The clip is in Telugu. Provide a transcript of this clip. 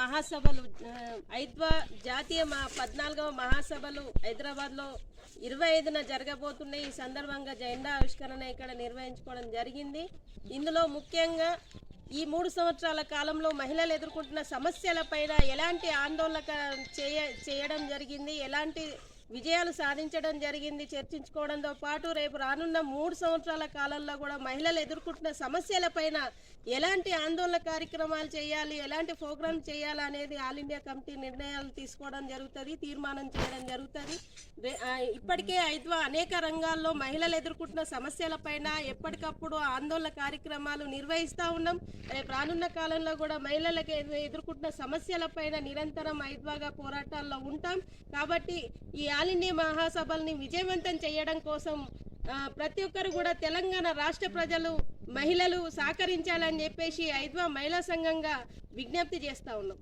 మహాసభలు ఐద్వా జాతీయ 14వ మహాసభలు హైదరాబాద్లో 25న జరగబోతున్నాయి. ఈ సందర్భంగా జెండా ఆవిష్కరణ ఇక్కడ నిర్వహించుకోవడం జరిగింది. ఇందులో ముఖ్యంగా ఈ 3 సంవత్సరాల కాలంలో మహిళలు ఎదుర్కొంటున్న సమస్యలపైన ఎలాంటి ఆందోళన చేయడం జరిగింది, ఎలాంటి విజయాలు సాధించడం జరిగింది చర్చించుకోవడంతో పాటు రేపు రానున్న 3 సంవత్సరాల కాలంలో కూడా మహిళలు ఎదుర్కొంటున్న సమస్యలపైన ఎలాంటి ఆందోళన కార్యక్రమాలు చేయాలి, ఎలాంటి ప్రోగ్రామ్ చేయాలి అనేది ఆల్ ఇండియా కమిటీ నిర్ణయాలు తీసుకోవడం జరుగుతుంది, తీర్మానం చేయడం జరుగుతుంది. ఇప్పటికే ఐద్వా అనేక రంగాల్లో మహిళలు ఎదుర్కొంటున్న సమస్యలపైన ఎప్పటికప్పుడు ఆందోళన కార్యక్రమాలు నిర్వహిస్తూ ఉన్నాం. రేపు రానున్న కాలంలో కూడా మహిళలకు ఎదుర్కొంటున్న సమస్యలపైన నిరంతరం ఐద్వాగా పోరాటాల్లో ఉంటాం. కాబట్టి ఈ ఆల్ ఇండియా మహాసభల్ని విజయవంతం చేయడం కోసం ప్రతి ఒక్కరు కూడా తెలంగాణ రాష్ట్ర ప్రజలు మహిళలు సహకరించాలని చెప్పేసి ఐద్వా మహిళా సంఘంగా విజ్ఞప్తి చేస్తూ ఉన్నాం.